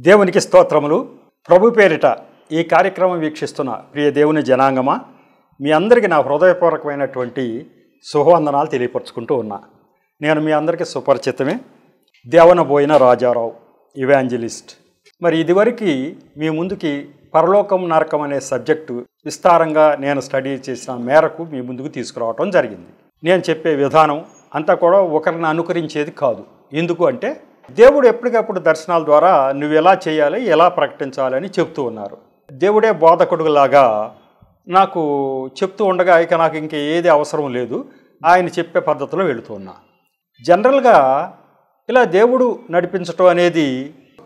దేవునికి స్తోత్రములు. ప్రభు పేరిట ఈ కార్యక్రమం వీక్షిస్తున్న ప్రియ దేవుని జనాంగమా, మీ అందరికీ నా హృదయపూర్వకమైనటువంటి శుభవందనాలు తెలియపరుచుకుంటూ ఉన్నా. నేను మీ అందరికీ సుపరిచితమే, దేవనబోయిన రాజారావు, ఇవాంజలిస్ట్. మరి ఇదివరకు మీ ముందుకి పరలోకం నరకం అనే సబ్జెక్టు విస్తారంగా నేను స్టడీ చేసిన మేరకు మీ ముందుకు తీసుకురావటం జరిగింది. నేను చెప్పే విధానం అంతా కూడా ఒకరిని అనుకరించేది కాదు. ఎందుకు అంటే దేవుడు ఎప్పటికప్పుడు దర్శనాల ద్వారా నువ్వు ఎలా చేయాలి, ఎలా ప్రకటించాలని చెప్తూ ఉన్నారు. దేవుడే బోధకుడులాగా నాకు చెప్తూ ఉండగా ఇక నాకు ఇంక ఏది అవసరం లేదు, ఆయన చెప్పే పద్ధతిలో వెళుతూ ఉన్నా. జనరల్గా ఇలా దేవుడు నడిపించటం అనేది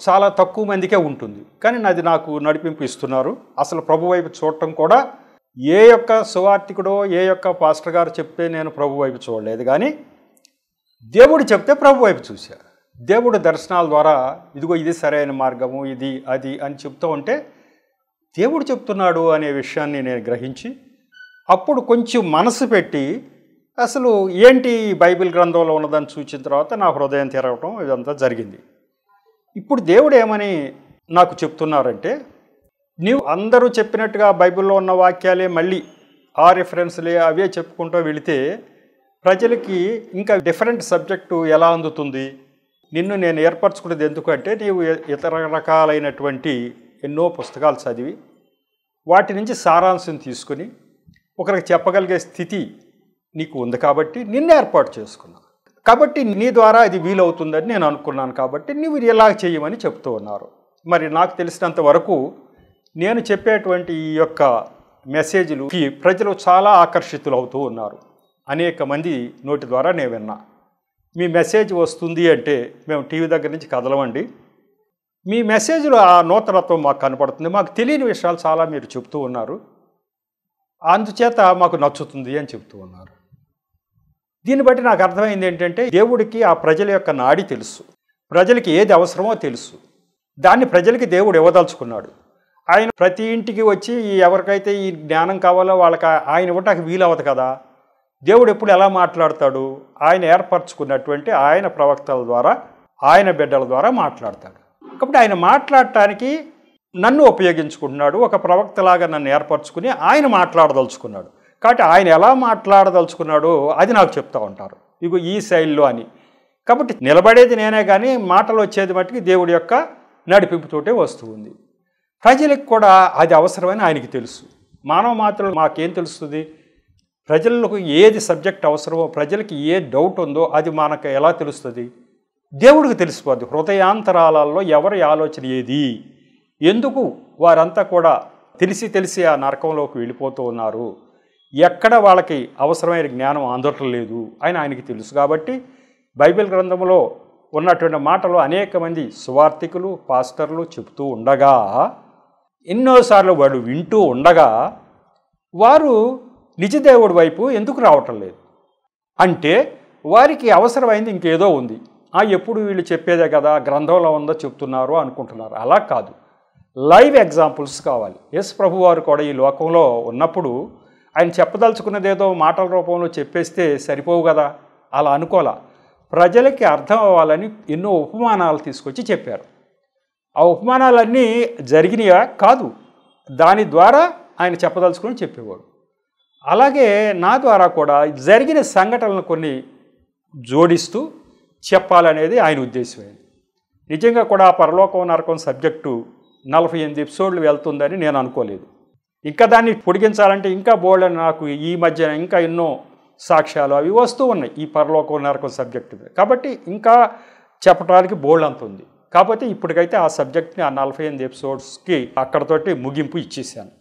చాలా తక్కువ మందికే ఉంటుంది, కానీ అది నాకు నడిపింపు ఇస్తున్నారు. అసలు ప్రభు వైపు చూడటం కూడా ఏ యొక్క సువార్థికుడో ఏ యొక్క పాస్టర్ గారు చెప్తే నేను ప్రభు వైపు చూడలేదు, కానీ దేవుడు చెప్తే ప్రభు వైపు చూశా. దేవుడు దర్శనాల ద్వారా ఇదిగో ఇది సరైన మార్గము, ఇది అది అని చెప్తూ ఉంటే దేవుడు చెప్తున్నాడు అనే విషయాన్ని నేను గ్రహించి అప్పుడు కొంచెం మనసు పెట్టి అసలు ఏంటి బైబిల్ గ్రంథంలో ఉన్నదని చూసిన తర్వాత నా హృదయం తెరవటం ఇదంతా జరిగింది. ఇప్పుడు దేవుడు ఏమని నాకు చెప్తున్నారంటే, నీవు అందరూ చెప్పినట్టుగా బైబిల్లో ఉన్న వాక్యాలే మళ్ళీ ఆ రెఫరెన్స్లే అవే చెప్పుకుంటూ వెళితే ప్రజలకి ఇంకా డిఫరెంట్ సబ్జెక్టు ఎలా అందుతుంది? నిన్ను నేను ఏర్పరచుకునేది ఎందుకంటే నీవు ఇతర రకాలైనటువంటి ఎన్నో పుస్తకాలు చదివి వాటి నుంచి సారాంశం తీసుకుని ఒకరికి చెప్పగలిగే స్థితి నీకు ఉంది కాబట్టి నిన్ను ఏర్పాటు చేసుకున్నా. కాబట్టి నీ ద్వారా ఇది వీలవుతుందని నేను అనుకున్నాను, కాబట్టి నువ్వు ఇలా చేయమని చెప్తూ ఉన్నారు. మరి నాకు తెలిసినంత వరకు నేను చెప్పేటువంటి ఈ యొక్క మెసేజ్లుకి ప్రజలు చాలా ఆకర్షితులు అవుతూ ఉన్నారు. అనేక మంది నోటి ద్వారా నేను విన్నా. మీ మెసేజ్ వస్తుంది అంటే మేము టీవీ దగ్గర నుంచి కదలమండి, మీ మెసేజ్లో ఆ నూతనత్వం మాకు కనపడుతుంది, మాకు తెలియని విషయాలు చాలా మీరు చెప్తూ ఉన్నారు, అందుచేత మాకు నచ్చుతుంది అని చెప్తూ ఉన్నారు. దీన్ని బట్టి నాకు అర్థమైంది ఏంటంటే దేవుడికి ఆ ప్రజల యొక్క నాడి తెలుసు, ప్రజలకి ఏది అవసరమో తెలుసు, దాన్ని ప్రజలకి దేవుడు ఇవ్వదలుచుకున్నాడు. ఆయన ప్రతి ఇంటికి వచ్చి ఎవరికైతే ఈ జ్ఞానం కావాలో వాళ్ళకి ఆయన ఇవ్వటానికి వీలవదు కదా. దేవుడు ఎప్పుడు ఎలా మాట్లాడతాడు? ఆయన ఏర్పరచుకున్నటువంటి ఆయన ప్రవక్తల ద్వారా, ఆయన బిడ్డల ద్వారా మాట్లాడతాడు. కాబట్టి ఆయన మాట్లాడటానికి నన్ను ఉపయోగించుకుంటున్నాడు, ఒక ప్రవక్తలాగా నన్ను ఏర్పరచుకుని ఆయన మాట్లాడదలుచుకున్నాడు. కాబట్టి ఆయన ఎలా మాట్లాడదలుచుకున్నాడో అది నాకు చెప్తూ ఉంటారు, ఇగో ఈ శైలిలో అని. కాబట్టి నిలబడేది నేనే, కానీ మాటలు వచ్చేది మట్టుకు దేవుడి యొక్క నడిపింపుతోటే వస్తూ ఉంది. ప్రజలకు కూడా అది అవసరమని ఆయనకి తెలుసు. మానవ మాత్రం మాకేం తెలుస్తుంది? ప్రజలకు ఏది సబ్జెక్ట్ అవసరమో, ప్రజలకి ఏ డౌట్ ఉందో అది మనకు ఎలా తెలుస్తుంది? దేవుడికి తెలిసిపోద్ది. హృదయాంతరాలలో ఎవరి ఆలోచన ఏది, ఎందుకు వారంతా కూడా తెలిసి ఆ నరకంలోకి వెళ్ళిపోతూ ఉన్నారు, ఎక్కడ వాళ్ళకి అవసరమైన జ్ఞానం అందటం లేదు అని ఆయనకి తెలుసు. కాబట్టి బైబిల్ గ్రంథంలో ఉన్నటువంటి మాటలు అనేక మంది సువార్థికులు, పాస్టర్లు చెప్తూ ఉండగా, ఎన్నోసార్లు వాడు వింటూ ఉండగా వారు నిజదేవుడి వైపు ఎందుకు రావటం లేదు? అంటే వారికి అవసరమైంది ఇంకేదో ఉంది. ఎప్పుడు వీళ్ళు చెప్పేదే కదా, గ్రంథంలో ఉందో చెప్తున్నారు అనుకుంటున్నారు. అలా కాదు, లైవ్ ఎగ్జాంపుల్స్ కావాలి. యేసు ప్రభు వారు కూడా ఈ లోకంలో ఉన్నప్పుడు ఆయన చెప్పదలుచుకున్నదేదో మాటల రూపంలో చెప్పేస్తే సరిపోవు కదా, అలా అనుకోలా. ప్రజలకి అర్థం అవ్వాలని ఎన్నో ఉపమానాలు తీసుకొచ్చి చెప్పారు. ఆ ఉపమానాలన్నీ జరిగినాయా? కాదు, దాని ద్వారా ఆయన చెప్పదలుచుకుని చెప్పేవాడు. అలాగే నా ద్వారా కూడా జరిగిన సంఘటనలను కొన్ని జోడిస్తూ చెప్పాలనేది ఆయన ఉద్దేశమైంది. నిజంగా కూడా పరలోకం నరకం సబ్జెక్టు 48 ఎపిసోడ్లు వెళ్తుందని నేను అనుకోలేదు. ఇంకా దాన్ని పొడిగించాలంటే ఇంకా బోల్డ్ అని నాకు ఈ మధ్య ఇంకా ఎన్నో సాక్ష్యాలు అవి వస్తూ ఉన్నాయి ఈ పరలోకం నరకం సబ్జెక్టు. కాబట్టి ఇంకా చెప్పడానికి బోల్డ్ అంత ఉంది. కాకపోతే ఇప్పటికైతే ఆ సబ్జెక్ట్ని ఆ 48 ఎపిసోడ్స్కి అక్కడతోటి ముగింపు ఇచ్చేసాను.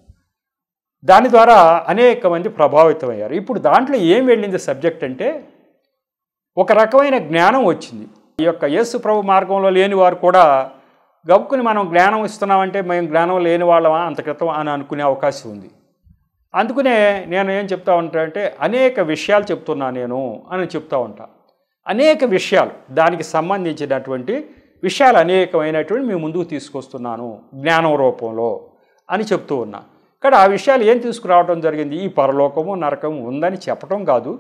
దాని ద్వారా అనేక మంది ప్రభావితమయ్యారు. ఇప్పుడు దాంట్లో ఏం వెళ్ళింది సబ్జెక్ట్ అంటే, ఒక రకమైన జ్ఞానం వచ్చింది. ఈ యొక్క యేసు ప్రభు మార్గంలో లేని వారు కూడా గబుక్కుని మనం జ్ఞానం ఇస్తున్నామంటే మేము జ్ఞానం లేని వాళ్ళమా అంత క్రితం అని అనుకునే అవకాశం ఉంది. అందుకనే నేను ఏం చెప్తా ఉంటానంటే, అనేక విషయాలు చెప్తున్నా నేను అని చెప్తూ ఉంటా. అనేక విషయాలు, దానికి సంబంధించినటువంటి విషయాలు అనేకమైనటువంటి మీ ముందుకు తీసుకొస్తున్నాను జ్ఞానం రూపంలో అని చెప్తూ ఉన్నా. కానీ ఆ విషయాలు ఏం తీసుకురావడం జరిగింది? ఈ పరలోకము నరకము ఉందని చెప్పడం కాదు,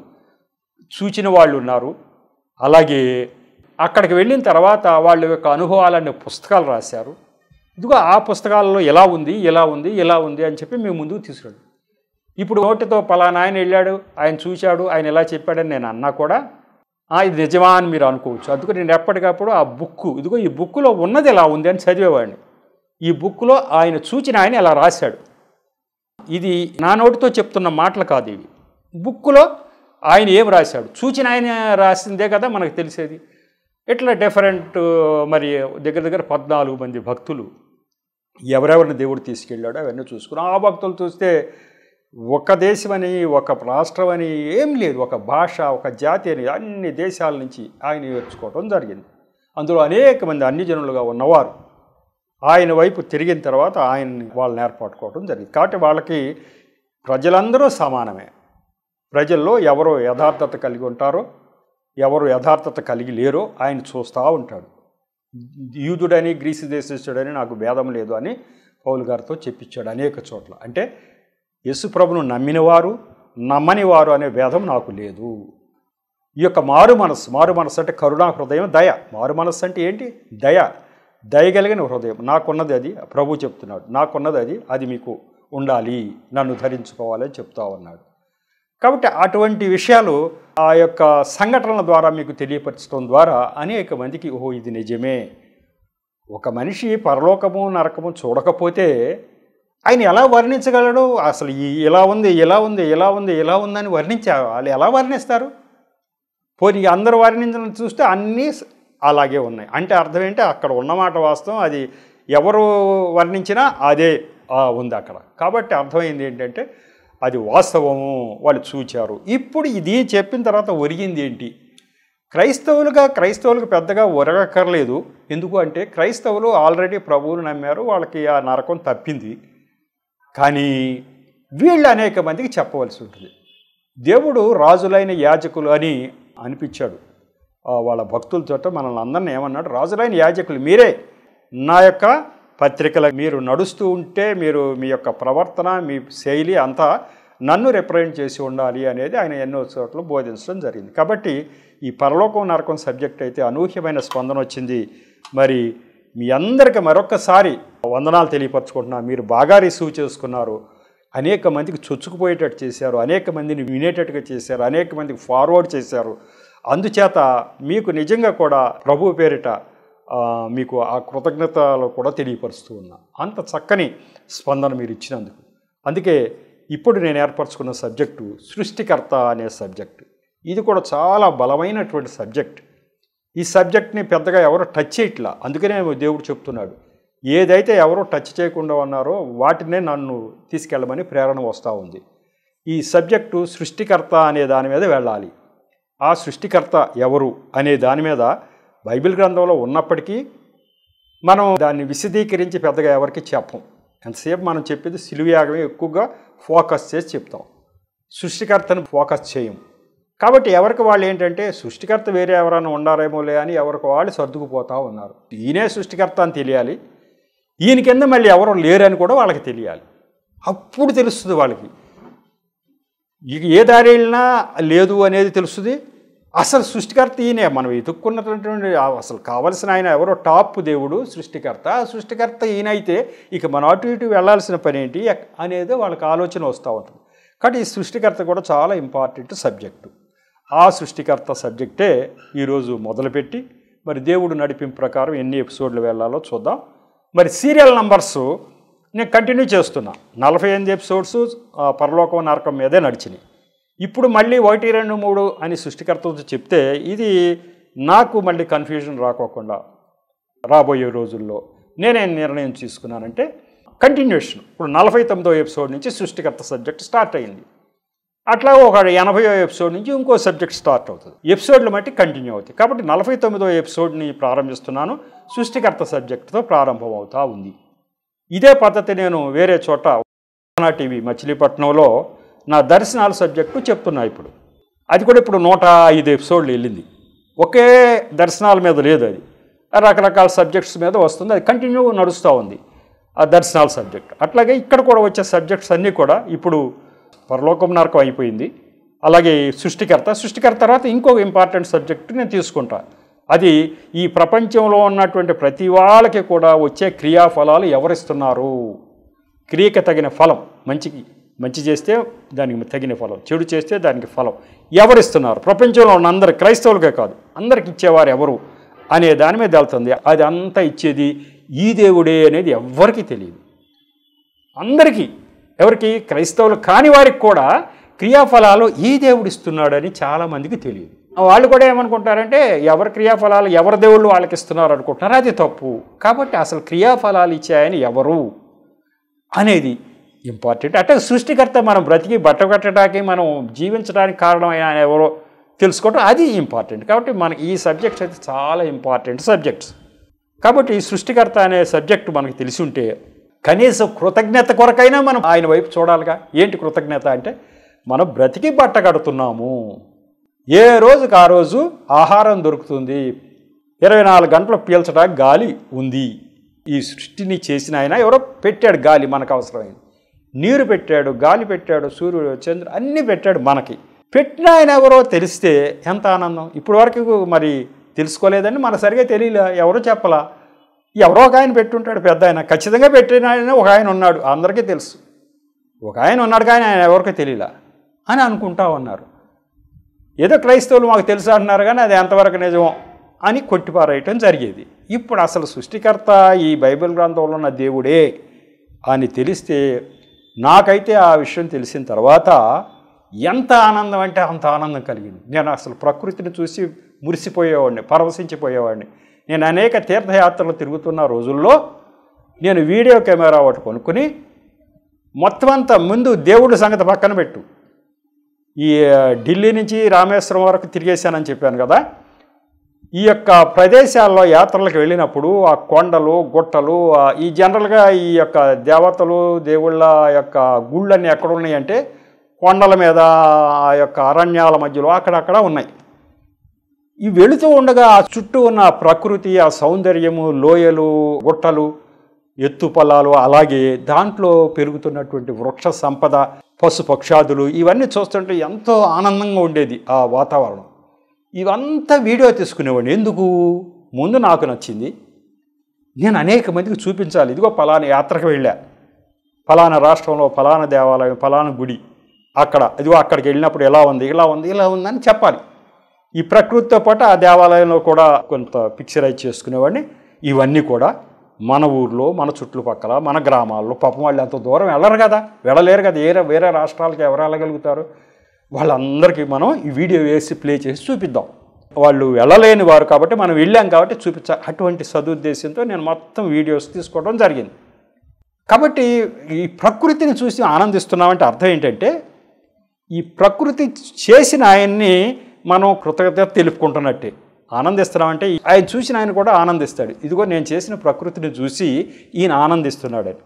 చూచిన వాళ్ళు ఉన్నారు. అలాగే అక్కడికి వెళ్ళిన తర్వాత వాళ్ళ యొక్క అనుభవాలన్నీ పుస్తకాలు రాశారు. ఇదిగో ఆ పుస్తకాలలో ఇలా ఉంది ఇలా ఉంది ఇలా ఉంది అని చెప్పి మేము ముందుకు తీసుకురాడు. ఇప్పుడు నోటితో పలానా ఆయన వెళ్ళాడు, ఆయన చూశాడు, ఆయన ఇలా చెప్పాడని నేను అన్నా కూడా ఇది నిజమా అని మీరు అనుకోవచ్చు. అందుకని నేను ఎప్పటికప్పుడు ఆ బుక్కు, ఇదిగో ఈ బుక్కులో ఉన్నది ఇలా ఉంది అని చదివేవాడిని. ఈ బుక్లో ఆయన చూచిన ఆయన ఇలా రాశాడు. ఇది నా నోటితో చెప్తున్న మాటలు కాదు, ఇవి బుక్కులో ఆయన ఏం రాశాడు, చూచిన ఆయన రాసిందే కదా మనకు తెలిసేది. ఇట్లా డిఫరెంట్ మరి దగ్గర దగ్గర 14 మంది భక్తులు ఎవరెవరిని దేవుడు తీసుకెళ్ళాడో అవన్నీ చూసుకుని, ఆ భక్తులు చూస్తే ఒక దేశమని ఒక రాష్ట్రం అని ఏం లేదు, ఒక భాష ఒక జాతి అని అన్ని దేశాల నుంచి ఆయన నేర్చుకోవడం జరిగింది. అందులో అనేక మంది అన్ని జనులుగా ఉన్నవారు ఆయన వైపు తిరిగిన తర్వాత ఆయన్ని వాళ్ళని ఏర్పట్టుకోవడం జరిగింది. కాబట్టి వాళ్ళకి ప్రజలందరూ సమానమే. ప్రజల్లో ఎవరో యథార్థత కలిగి ఉంటారో ఎవరు యథార్థత కలిగి లేరో ఆయన చూస్తూ ఉంటాడు. యూదుడని గ్రీసు దేశస్థుడని నాకు భేదం లేదు అని పౌలు గారితో చెప్పించాడు అనేక చోట్ల. అంటే యేసుప్రభును నమ్మినవారు నమ్మని వారు అనే భేదం నాకు లేదు. ఈ యొక్క మారు మనస్సు అంటే కరుణా హృదయం, దయ. మారు మనస్సు అంటే ఏంటి? దయగలిగిన హృదయం. నాకున్నది అది, ప్రభు చెప్తున్నాడు, నాకున్నది అది మీకు ఉండాలి, నన్ను ధరించుకోవాలని చెప్తా ఉన్నాడు. కాబట్టి అటువంటి విషయాలు ఆ యొక్క సంఘటనల ద్వారా మీకు తెలియపరచడం ద్వారా అనేక మందికి ఇది నిజమే. ఒక మనిషి పరలోకము నరకము చూడకపోతే ఆయన ఎలా వర్ణించగలడు? అసలు ఇలా ఉంది ఇలా ఉంది ఇలా ఉంది ఇలా ఉందని వాళ్ళు ఎలా వర్ణిస్తారు? పోనీ అందరూ వర్ణించడం చూస్తే అన్నీ అలాగే ఉన్నాయి అంటే అర్థం ఏంటి? అక్కడ ఉన్నమాట వాస్తవం, అది ఎవరు వర్ణించినా అదే ఉంది అక్కడ. కాబట్టి అర్థమైంది ఏంటంటే అది వాస్తవము, వాళ్ళు చూచారు. ఇప్పుడు ఇది చెప్పిన తర్వాత ఒరిగింది ఏంటి? క్రైస్తవులకు పెద్దగా ఒరగక్కర్లేదు. ఎందుకు అంటే క్రైస్తవులు ఆల్రెడీ ప్రభువును నమ్మారు, వాళ్ళకి ఆ నరకం తప్పింది. కానీ వీళ్ళు అనేక మందికి చెప్పవలసి ఉంటుంది. దేవుడు రాజులైన యాజకులు అని అనిపించాడు వాళ్ళ భక్తులతో. మనల్ని అందరినీ ఏమన్నాడు? రాజులైన యాజకులు మీరే, నా యొక్క పత్రికలు మీరు నడుస్తూ ఉంటే మీరు మీ యొక్క ప్రవర్తన మీ శైలి అంతా నన్ను రిప్రజెంట్ చేసి ఉండాలి అనేది ఆయన ఎన్నో చోట్ల బోధించడం జరిగింది. కాబట్టి ఈ పరలోకం నరకం సబ్జెక్ట్ అయితే అనూహ్యమైన స్పందన వచ్చింది. మరి మీ అందరికీ మరొక్కసారి వందనాలు తెలియపరచుకుంటున్నా. మీరు బాగా రిసీవ్ చేసుకున్నారు, అనేక మందికి చొచ్చుకుపోయేటట్టు చేశారు, అనేక మందిని వినేటట్టుగా చేశారు, అనేక మందికి ఫార్వర్డ్ చేశారు. అందుచేత మీకు నిజంగా కూడా ప్రభు పేరిట మీకు ఆ కృతజ్ఞతలు కూడా తెలియపరుస్తూ ఉన్నా. అంత చక్కని స్పందన మీరు ఇచ్చినందుకు. అందుకే ఇప్పుడు నేను ఏర్పరచుకున్న సబ్జెక్టు సృష్టికర్త అనే సబ్జెక్టు. ఇది కూడా చాలా బలమైనటువంటి సబ్జెక్ట్. ఈ సబ్జెక్ట్ని పెద్దగా ఎవరో టచ్ చేయట్లా. అందుకనే దేవుడు చెప్తున్నాడు, ఏదైతే ఎవరో టచ్ చేయకుండా ఉన్నారో వాటినే నన్ను తీసుకెళ్ళమని ప్రేరణ వస్తూ ఉంది. ఈ సబ్జెక్టు సృష్టికర్త అనే దాని మీద వెళ్ళాలి. ఆ సృష్టికర్త ఎవరు అనే దాని మీద బైబిల్ గ్రంథంలో ఉన్నప్పటికీ మనం దాన్ని విశదీకరించి పెద్దగా ఎవరికి చెప్పం. ఎంతసేపు మనం చెప్పేది సిలువయాగమే ఎక్కువగా ఫోకస్ చేసి చెప్తాం, సృష్టికర్తను ఫోకస్ చేయం. కాబట్టి ఎవరికి వాళ్ళు ఏంటంటే సృష్టికర్త వేరే ఎవరైనా ఉండారేమోలే అని ఎవరికి వాళ్ళు సర్దుకుపోతూ ఉన్నారు. ఈయనే సృష్టికర్త అని తెలియాలి, ఈయన కింద మళ్ళీ ఎవరో లేరని కూడా వాళ్ళకి తెలియాలి. అప్పుడు తెలుస్తుంది వాళ్ళకి, ఇక ఏ దారి వెళ్ళినా లేదు అనేది తెలుస్తుంది. అసలు సృష్టికర్త ఈయనే, మనం ఎదుక్కున్నటువంటి అసలు కావలసిన ఆయన ఎవరో టాప్ దేవుడు సృష్టికర్త. సృష్టికర్త ఈయన అయితే ఇక మనం అటు ఇటు వెళ్ళాల్సిన పని ఏంటి అనేది వాళ్ళకి ఆలోచన వస్తూ ఉంటుంది. కాబట్టి ఈ సృష్టికర్త కూడా చాలా ఇంపార్టెంట్ సబ్జెక్టు. ఆ సృష్టికర్త సబ్జెక్టే ఈరోజు మొదలుపెట్టి మరి దేవుడు నడిపింపు ప్రకారం ఎన్ని ఎపిసోడ్లు వెళ్ళాలో చూద్దాం. మరి సీరియల్ నంబర్స్ నేను కంటిన్యూ చేస్తున్నా. 48 ఎపిసోడ్స్ పరలోకం నరకం మీదే నడిచినాయి. ఇప్పుడు మళ్ళీ 1, 2, 3 అని సృష్టికర్తతో చెప్తే ఇది నాకు మళ్ళీ కన్ఫ్యూజన్ రాకోకుండా రాబోయే రోజుల్లో నేనేం నిర్ణయం తీసుకున్నానంటే కంటిన్యూషన్. ఇప్పుడు 49వ ఎపిసోడ్ నుంచి సృష్టికర్త సబ్జెక్ట్ స్టార్ట్ అయింది. అట్లా ఒక 80వ ఎపిసోడ్ నుంచి ఇంకో సబ్జెక్ట్ స్టార్ట్ అవుతుంది. ఎపిసోడ్లు బట్టి కంటిన్యూ అవుతాయి. కాబట్టి 49వ ఎపిసోడ్ని ప్రారంభిస్తున్నాను. సృష్టికర్త సబ్జెక్టుతో ప్రారంభం అవుతూ ఉంది. ఇదే పద్ధతి నేను వేరే చోట టీవీ మచిలీపట్నంలో నా దర్శనాల సబ్జెక్టు చెప్తున్నా. ఇప్పుడు అది కూడా ఇప్పుడు 105 ఎపిసోడ్లు వెళ్ళింది. ఒకే దర్శనాల మీద లేదు, అది రకరకాల సబ్జెక్ట్స్ మీద వస్తుంది. అది కంటిన్యూ నడుస్తూ ఉంది ఆ దర్శనాల సబ్జెక్ట్. అట్లాగే ఇక్కడ కూడా వచ్చే సబ్జెక్ట్స్ అన్నీ కూడా ఇప్పుడు పరలోకం నరకం అయిపోయింది, అలాగే సృష్టికర్త తర్వాత ఇంకొక ఇంపార్టెంట్ సబ్జెక్టు నేను తీసుకుంటా. అది ఈ ప్రపంచంలో ఉన్నటువంటి ప్రతి వాళ్ళకి కూడా వచ్చే క్రియాఫలాలు ఎవరిస్తున్నారు? క్రియకి తగిన ఫలం, మంచి చేస్తే దానికి తగిన ఫలం, చెడు చేస్తే దానికి ఫలం ఎవరిస్తున్నారు? ప్రపంచంలో ఉన్న అందరు, క్రైస్తవులకే కాదు, అందరికి ఇచ్చేవారు ఎవరు అనే దాని మీద వెళ్తుంది. అది అంతా ఇచ్చేది ఈ దేవుడే అనేది ఎవ్వరికీ తెలియదు. అందరికీ, ఎవరికి? క్రైస్తవులు కాని వారికి కూడా క్రియాఫలాలు ఈ దేవుడు ఇస్తున్నాడని చాలామందికి తెలియదు. వాళ్ళు కూడా ఏమనుకుంటారంటే ఎవరి క్రియాఫలాలు ఎవరి దేవుళ్ళు వాళ్ళకి ఇస్తున్నారు అనుకుంటున్నారు. అది తప్పు. కాబట్టి అసలు క్రియాఫలాలు ఇచ్చాయని ఎవరు అనేది ఇంపార్టెంట్. అంటే సృష్టికర్త మనం బ్రతికి బట్టకట్టడానికి, మనం జీవించడానికి కారణమైన ఆయన ఎవరో తెలుసుకోవటం అది ఇంపార్టెంట్. కాబట్టి మనకి ఈ సబ్జెక్ట్స్ అయితే చాలా ఇంపార్టెంట్ సబ్జెక్ట్స్. కాబట్టి ఈ సృష్టికర్త అనే సబ్జెక్టు మనకు తెలిసి ఉంటే కనీసం కృతజ్ఞత కొరకైనా మనం ఆయన వైపు చూడాలిగా. ఏంటి కృతజ్ఞత అంటే, మనం బ్రతికి బట్ట కడుతున్నాము, ఏ రోజుకి ఆ రోజు ఆహారం దొరుకుతుంది, 24 గంటలు పీల్చడానికి గాలి ఉంది. ఈ సృష్టిని చేసిన ఆయన ఎవరో పెట్టాడు గాలి, మనకు అవసరమైంది నీరు పెట్టాడు, గాలి పెట్టాడు, సూర్యుడు చంద్రుడు అన్నీ పెట్టాడు. మనకి పెట్టిన ఆయన ఎవరో తెలిస్తే ఎంత ఆనందం. ఇప్పుడు వరకు మరి తెలుసుకోలేదని మన సరిగా తెలియలే, ఎవరో చెప్పలా. ఎవరో ఒక ఆయన పెట్టుంటాడు, పెద్ద ఆయన ఖచ్చితంగా పెట్టిన ఆయన ఒక ఆయన ఉన్నాడు, అందరికీ తెలుసు. ఒక ఆయన ఉన్నాడు కానీ ఆయన ఎవరికీ తెలియలా అని అనుకుంటా ఉన్నారు. ఏదో క్రైస్తవులు మాకు తెలుసు అంటున్నారు కానీ అది ఎంతవరకు నిజం అని కొట్టిపారేయటం జరిగేది. ఇప్పుడు అసలు సృష్టికర్త ఈ బైబిల్ గ్రంథంలో ఉన్న దేవుడే అని తెలిస్తే, నాకైతే ఆ విషయం తెలిసిన తర్వాత ఎంత ఆనందం అంటే అంత ఆనందం కలిగింది. నేను అసలు ప్రకృతిని చూసి మురిసిపోయేవాడిని, పరవశించిపోయేవాడిని. నేను అనేక తీర్థయాత్రలు తిరుగుతున్న రోజుల్లో నేను వీడియో కెమెరా ఒకటి కొనుక్కుని మొత్తం అంతా, ముందు దేవుడి సంగతి పక్కన పెట్టు, ఈ ఢిల్లీ నుంచి రామేశ్వరం వరకు తిరిగేశానని చెప్పాను కదా, ఈ యొక్క ప్రదేశాల్లో యాత్రలకు వెళ్ళినప్పుడు ఆ కొండలు గుట్టలు, ఈ జనరల్గా ఈ యొక్క దేవతలు దేవుళ్ళ యొక్క గుళ్ళన్నీ ఎక్కడ ఉన్నాయంటే కొండల మీద, ఆ యొక్క అరణ్యాల మధ్యలో అక్కడక్కడ ఉన్నాయి. ఈ వెళుతూ ఉండగా ఆ చుట్టూ ఉన్న ప్రకృతి, ఆ సౌందర్యము, లోయలు, గుట్టలు, ఎత్తు పొలాలు, అలాగే దాంట్లో పెరుగుతున్నటువంటి వృక్ష సంపద, పశు పక్షాదులు, ఇవన్నీ చూస్తుంటే ఎంతో ఆనందంగా ఉండేది ఆ వాతావరణం. ఇవంతా వీడియో తీసుకునేవాడిని. ఎందుకు? ముందు నాకు నచ్చింది, నేను అనేక మందికి చూపించాలి. ఇదిగో పలానా యాత్రకు వెళ్ళా, పలానా రాష్ట్రంలో పలానా దేవాలయం, పలానా గుడి, అక్కడ ఇదిగో అక్కడికి వెళ్ళినప్పుడు ఎలా ఉంది, ఇలా ఉంది, ఇలా ఉందని చెప్పాలి. ఈ ప్రకృతితో పాటు ఆ దేవాలయంలో కూడా కొంత పిక్చరైజ్ చేసుకునేవాడిని. ఇవన్నీ కూడా మన ఊర్లో, మన చుట్టుపక్కల, మన గ్రామాల్లో, పాపం వాళ్ళు అంత దూరం వెళ్ళరు కదా, వెళ్ళలేరు కదా, వేరే రాష్ట్రాలకు ఎవరు వెళ్ళగలుగుతారు? వాళ్ళందరికీ మనం ఈ వీడియో వేసి ప్లే చేసి చూపిద్దాం. వాళ్ళు వెళ్ళలేని వారు కాబట్టి మనం వెళ్ళాం కాబట్టి చూపించాలి. అటువంటి సదుద్దేశంతో నేను మొత్తం వీడియోస్ తీసుకోవడం జరిగింది. కాబట్టి ఈ ప్రకృతిని చూసి ఆనందిస్తున్నామంటే అర్థం ఏంటంటే, ఈ ప్రకృతి చేసిన ఆయన్ని మనం కృతజ్ఞత తెలుపుకుంటున్నట్టే. ఆనందిస్తున్నామంటే ఆయన చూసిన ఆయన కూడా ఆనందిస్తాడు. ఇదిగో నేను చేసిన ప్రకృతిని చూసి ఈయన ఆనందిస్తున్నాడని.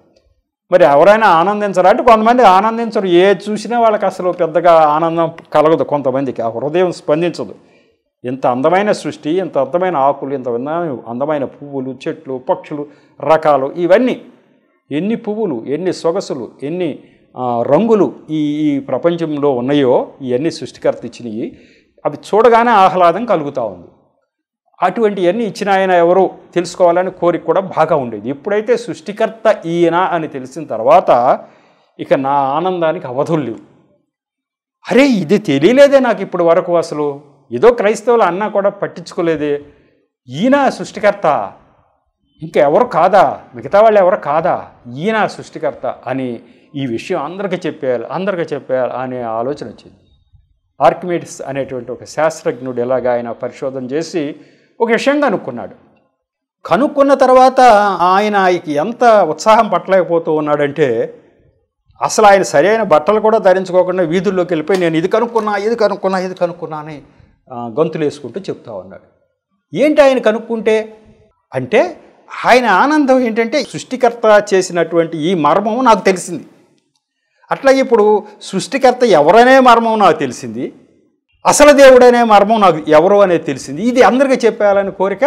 మరి ఎవరైనా ఆనందించరా అంటే కొంతమంది ఆనందించరు. ఏ చూసినా వాళ్ళకి అసలు పెద్దగా ఆనందం కలగదు. కొంతమందికి ఆ హృదయం స్పందించదు. ఇంత అందమైన సృష్టి, ఇంత అందమైన ఆకులు, ఇంత అందమైన పువ్వులు, చెట్లు, పక్షులు, రకాలు, ఇవన్నీ ఎన్ని పువ్వులు, ఎన్ని సొగసులు, ఎన్ని రంగులు ఈ ప్రపంచంలో ఉన్నాయో ఇవన్నీ సృష్టికర్త ఇచ్చినవి. అవి చూడగానే ఆహ్లాదం కలుగుతూ ఉంది. అటువంటివన్నీ ఇచ్చిన ఆయన ఎవరు తెలుసుకోవాలని కోరిక కూడా బాగా ఉండేది. ఎప్పుడైతే సృష్టికర్త ఈయన అని తెలిసిన తర్వాత ఇక నా ఆనందానికి అవధులు లేవు. అరే ఇది తెలియలేదే నాకు ఇప్పటి వరకు, అసలు ఏదో క్రైస్తవులు అన్నా కూడా పట్టించుకోలేదే, ఈయన సృష్టికర్త, ఇంకా ఎవరు కాదా, మిగతా వాళ్ళు ఎవరు కాదా, ఈయన సృష్టికర్త అని ఈ విషయం అందరికీ చెప్పేయాలి అనే ఆలోచన వచ్చింది. ఆర్కిమెడిస్ అనేటువంటి ఒక శాస్త్రజ్ఞుడు ఎలాగ ఆయన పరిశోధన చేసి ఒక విషయం కనుక్కున్న తర్వాత ఆయనకి ఎంత ఉత్సాహం పట్టలేకపోతూ ఉన్నాడంటే, అసలు ఆయన సరైన బట్టలు కూడా ధరించుకోకుండా వీధుల్లోకి వెళ్ళిపోయి నేను ఇది కనుక్కున్నా అని గంతులు వేసుకుంటూ చెప్తా ఉన్నాడు. ఏంటి ఆయన కనుక్కుంటే అంటే, ఆయన ఆనందం ఏంటంటే సృష్టికర్త చేసినటువంటి ఈ మర్మం నాకు తెలిసింది. అట్లాగే ఇప్పుడు సృష్టికర్త ఎవరనే మర్మం నాకు తెలిసింది, అసలు దేవుడనే మర్మం నాకు ఎవరు అనేది తెలిసింది. ఇది అందరికీ చెప్పేయాలని కోరిక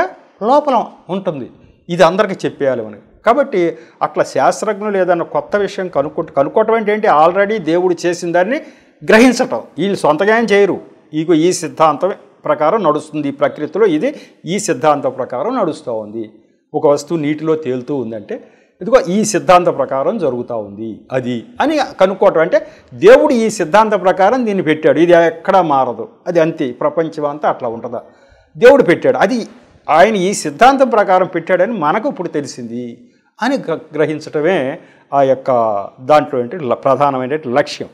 లోపల ఉంటుంది, ఇది అందరికీ చెప్పేయాలని. కాబట్టి అట్లా శాస్త్రజ్ఞులు ఏదైనా కొత్త విషయం కనుక్కోవటం ఏంటి, ఆల్రెడీ దేవుడు చేసిన దాన్ని గ్రహించటం. వీళ్ళు సొంతగా ఏం చేయరు, ఈ సిద్ధాంతం ప్రకారం నడుస్తుంది ఈ ప్రకృతిలో, ఇది ఈ సిద్ధాంతం ప్రకారం నడుస్తూ ఉంది. ఒక వస్తువు నీటిలో తేలుతూ ఉందంటే ఇదిగో ఈ సిద్ధాంత ప్రకారం జరుగుతూ ఉంది అది అని కనుక్కోవటం. అంటే దేవుడు ఈ సిద్ధాంత ప్రకారం దీన్ని పెట్టాడు, ఇది ఎక్కడా మారదు, అది అంతే, ప్రపంచం అంతా అట్లా ఉంటుందా, దేవుడు పెట్టాడు, అది ఆయన ఈ సిద్ధాంతం ప్రకారం పెట్టాడని మనకు ఇప్పుడు తెలిసింది అని గ్రహించటమే ఆ యొక్క దాంట్లో ఏంటి ప్రధానమైన లక్ష్యం.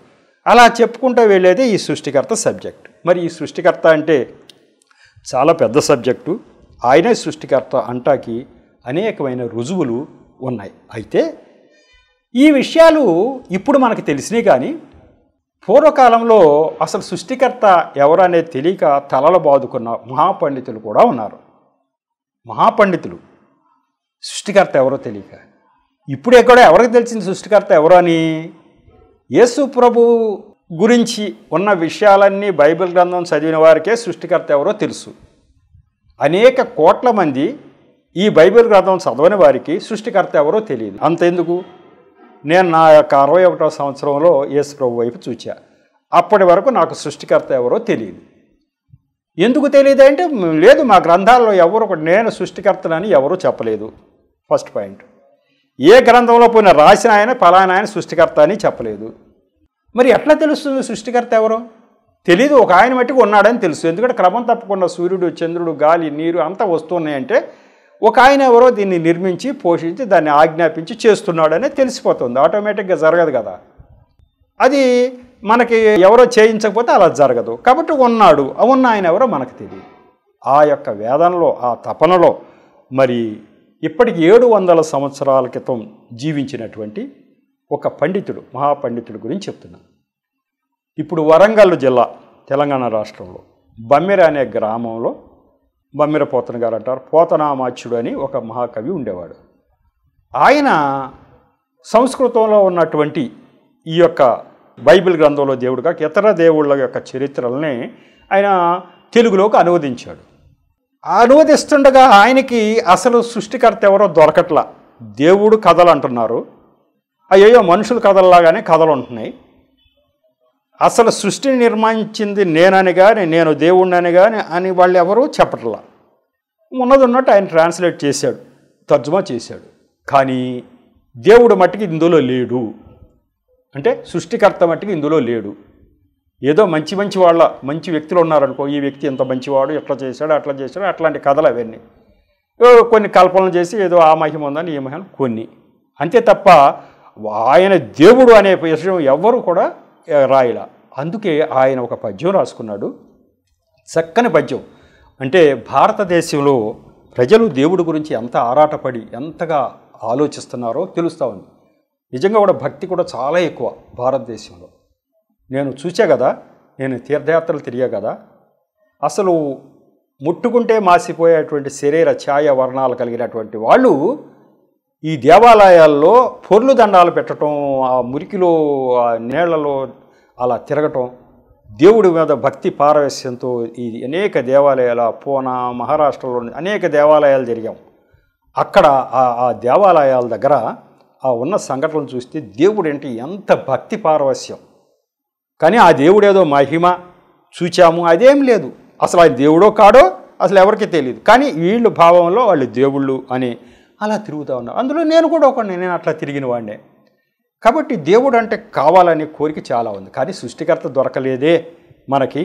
అలా చెప్పుకుంటూ వెళ్ళేదే ఈ సృష్టికర్త సబ్జెక్ట్. మరి ఈ సృష్టికర్త అంటే చాలా పెద్ద సబ్జెక్టు. ఆయనే సృష్టికర్త అంటాకి అనేకమైన రుజువులు ఉన్నాయి. అయితే ఈ విషయాలు ఇప్పుడు మనకు తెలిసినాయి, కానీ పూర్వకాలంలో అసలు సృష్టికర్త ఎవరు అనేది తెలియక తలలు బాదుకున్న మహాపండితులు కూడా ఉన్నారు. మహాపండితులు సృష్టికర్త ఎవరో తెలియక. ఇప్పుడు ఎక్కడో ఎవరికి తెలిసింది సృష్టికర్త ఎవరో అని? యేసు ప్రభు గురించి ఉన్న విషయాలన్నీ బైబిల్ గ్రంథం చదివిన వారికే సృష్టికర్త ఎవరో తెలుసు. అనేక కోట్ల మంది ఈ బైబిల్ గ్రంథం చదవని వారికి సృష్టికర్త ఎవరో తెలియదు. అంతెందుకు, నేను నా యొక్క 61వ సంవత్సరంలో యేసు ప్రభు వైపు చూచా. అప్పటి వరకు నాకు సృష్టికర్త ఎవరో తెలియదు. ఎందుకు తెలియదు అంటే, లేదు మా గ్రంథాల్లో ఎవరు నేను సృష్టికర్తనని ఎవరూ చెప్పలేదు. First point. ఏ గ్రంథంలో పోయిన రాసిన ఆయన పలానా ఆయన సృష్టికర్త అని చెప్పలేదు. మరి ఎట్లా తెలుస్తుంది సృష్టికర్త ఎవరో? తెలీదు. ఒక ఆయన మట్టుకు ఉన్నాడని తెలుసు. ఎందుకంటే క్రమం తప్పకుండా సూర్యుడు, చంద్రుడు, గాలి, నీరు అంతా వస్తున్నాయంటే ఒక ఆయన ఎవరో దీన్ని నిర్మించి పోషించి దాన్ని ఆజ్ఞాపించి చేస్తున్నాడనే తెలిసిపోతుంది. ఆటోమేటిక్గా జరగదు కదా. అది మనకి ఎవరో చేయించకపోతే అలా జరగదు. కాబట్టి ఉన్నాడు, ఉన్న ఆయన ఎవరో మనకు తెలియదు. ఆ యొక్క వేదనలో, ఆ తపనలో మరి ఇప్పటికి 700 సంవత్సరాల క్రితం జీవించినటువంటి ఒక పండితుడు, మహాపండితుడు గురించి చెప్తున్నాను. ఇప్పుడు వరంగల్ జిల్లా, తెలంగాణ రాష్ట్రంలో బమ్మెర అనే గ్రామంలో, బమ్మెర పోతన గారు అంటారు, పోతనామాచ్యుడు అని ఒక మహాకవి ఉండేవాడు. ఆయన సంస్కృతంలో ఉన్నటువంటి ఈ యొక్క బైబిల్ గ్రంథంలో దేవుడుగా ఇతర దేవుళ్ళ యొక్క చరిత్రల్ని ఆయన తెలుగులోకి అనువదించాడు. అనువదిస్తుండగా ఆయనకి అసలు సృష్టికర్త ఎవరో దొరకట్లా. దేవుడు కథలు అంటున్నారు, అయ్యో మనుషుల కథల్లాగానే కథలు ఉంటున్నాయి. అసలు సృష్టిని నిర్మించింది నేనని కానీ, నేను దేవుణ్ణని కానీ అని వాళ్ళు ఎవరూ చెప్పట్లా. ఉన్నది ఉన్నట్టు ఆయన ట్రాన్స్లేట్ చేశాడు, తర్జుమా చేశాడు. కానీ దేవుడు మట్టికి ఇందులో లేడు. అంటే సృష్టికర్త మట్టికి ఇందులో లేడు. ఏదో మంచి వాళ్ళ మంచి వ్యక్తులు ఉన్నారనుకో, ఈ వ్యక్తి ఎంత మంచివాడు, ఎట్లా చేశాడు, అట్లా చేశాడు, అట్లాంటి కథలు అవన్నీ కొన్ని కల్పనలు చేసి ఏదో ఆ మహిమ ఉందని ఈ మహిమ కొన్ని, అంతే తప్ప ఆయన దేవుడు అనే విషయం ఎవ్వరూ కూడా రాయలా. అందుకే ఆయన ఒక పద్యం రాసుకున్నాడు, చక్కని పద్యం. అంటే భారతదేశంలో ప్రజలు దేవుడి గురించి ఎంత ఆరాటపడి ఎంతగా ఆలోచిస్తున్నారో తెలుస్తూ ఉంది. నిజంగా కూడా భక్తి కూడా చాలా ఎక్కువ భారతదేశంలో. నేను చూసా కదా, నేను తీర్థయాత్రలు తిరిగా కదా, అసలు ముట్టుకుంటే మాసిపోయేటువంటి శరీర ఛాయ వర్ణాలు కలిగినటువంటి వాళ్ళు ఈ దేవాలయాల్లో పొర్లు దండాలు పెట్టడం, ఆ మురికిలో, ఆ నీళ్లలో అలా తిరగటం, దేవుడి మీద భక్తి పారవస్యంతో ఈ అనేక దేవాలయాల పూనా, మహారాష్ట్రలో అనేక దేవాలయాలు జరిగాం. అక్కడ ఆ దేవాలయాల దగ్గర ఆ ఉన్న సంఘటనలు చూస్తే దేవుడు అంటే ఎంత భక్తి పారవస్యం. కానీ ఆ దేవుడు ఏదో మహిమ చూచాము అదేం లేదు. అసలు ఆయన దేవుడో కాడో అసలు ఎవరికి తెలియదు. కానీ వీళ్ళు భావంలో వాళ్ళు దేవుళ్ళు అని అలా తిరుగుతూ ఉన్నారు. అందులో నేను కూడా నేను అట్లా తిరిగిన వాడినే. కాబట్టి దేవుడు అంటే కావాలనే కోరిక చాలా ఉంది. కానీ సృష్టికర్త దొరకలేదే మనకి.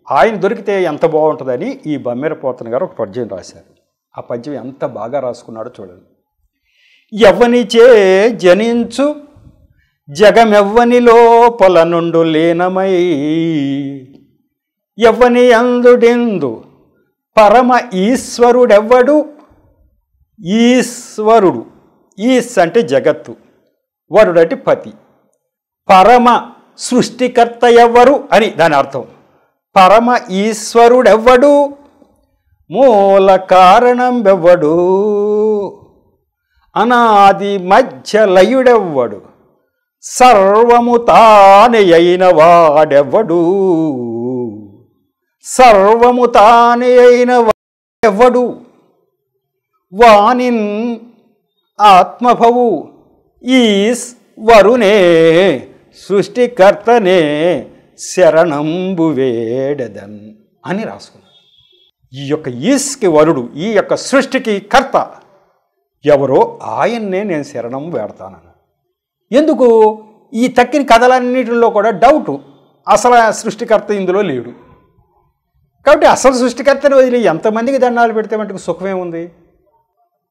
ఆయన దొరికితే ఎంత బాగుంటుందని ఈ బమ్మెర పోతన గారు ఒక పద్యం రాశారు. ఆ పద్యం ఎంత బాగా రాసుకున్నాడో చూడండి. ఎవ్వనిచే జనించు జగమెవ్వని లోపల నుండు లీనమై, ఎవ్వని అందుడిందు పరమ ఈశ్వరుడెవ్వడు. ఈశ్వరుడు, ఈస్ అంటే జగత్తు, వరుడు అంటే పతి. పరమ సృష్టికర్త ఎవ్వరు అని దాని అర్థం. పరమ ఈశ్వరుడెవ్వడు, మూల కారణం ఎవ్వడు, అనాది మధ్య లయుడెవ్వడు, సర్వము తానే అయిన వాడెవ్వడు. సర్వము తానే అయిన వాడెవ్వడు, వానిన్ ఆత్మభవు ఈశ్వరునే సృష్టికర్తనే శరణంబు వేడదన్ అని రాసుకున్నాడు. ఈ యొక్క ఈస్కి వరుడు, ఈ యొక్క సృష్టికి కర్త ఎవరో ఆయన్నే నేను శరణం వేడతానన్న. ఎందుకు? ఈ తక్కిన కథలన్నిటిలో కూడా డౌటు, అసలు సృష్టికర్త ఇందులో లేడు. కాబట్టి అసలు సృష్టికర్తని వదిలి ఎంతమందికి దండాలు పెడితే మటుకు సుఖమేముంది?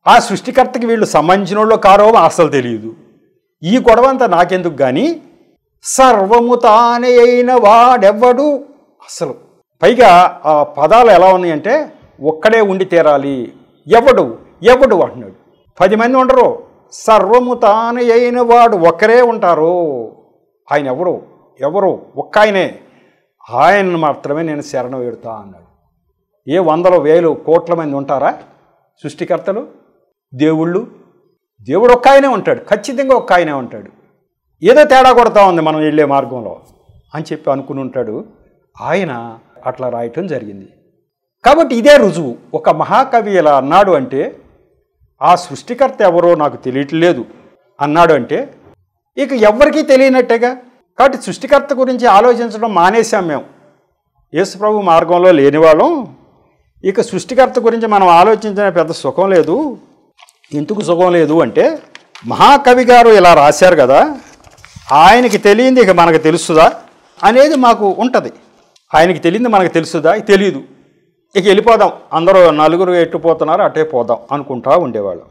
ఆ సృష్టికర్తకి వీళ్ళు సంబంధించిన వాళ్ళు కారో అసలు తెలియదు. ఈ గొడవ అంతా నాకెందుకు కానీ, సర్వము తానే అయిన వాడెవ్వడు. అసలు పైగా ఆ పదాలు ఎలా ఉన్నాయంటే, ఒక్కడే ఉండి తీరాలి, ఎవడు ఎవడు అంటున్నాడు. 10 మంది ఉండరు, సర్వము తానే అయిన వాడు ఒక్కరే ఉంటారు. ఆయన ఎవరు? ఎవరు? ఒక్క ఆయనే. ఆయన్ని మాత్రమే నేను శరణం వేడుతా అన్నాడు. ఏ 100, 1000, కోట్ల మంది ఉంటారా సృష్టికర్తలు, దేవుళ్ళు? దేవుడు ఒక్క ఆయనే ఉంటాడు, ఖచ్చితంగా ఒక్క ఆయనే ఉంటాడు. ఏదో తేడా కొడతా ఉంది మనం వెళ్ళే మార్గంలో అని చెప్పి అనుకుని ఉంటాడు. ఆయన అట్లా రాయటం జరిగింది. కాబట్టి ఇదే రుజువు. ఒక మహాకవి ఇలా అన్నాడు అంటే, ఆ సృష్టికర్త ఎవరో నాకు తెలియట్లేదు అన్నాడు అంటే ఇక ఎవరికీ తెలియనట్టేగా. కాబట్టి సృష్టికర్త గురించి ఆలోచించడం మానేశాం మేము. యేసుప్రభు మార్గంలో లేనివాళ్ళం ఇక సృష్టికర్త గురించి మనం ఆలోచించిన పెద్ద సుఖం లేదు. ఎందుకు సుఖం లేదు అంటే, మహాకవి గారు ఇలా రాశారు కదా, ఆయనకి తెలియంది ఇక మనకు తెలుస్తుందా అనేది మాకు ఉంటుంది. ఆయనకి తెలియంది మనకు తెలుస్తుందా? తెలియదు. ఇక వెళ్ళిపోదాం, అందరూ నలుగురు ఎట్టుపోతున్నారు అటే పోదాం అనుకుంటా ఉండేవాళ్ళం.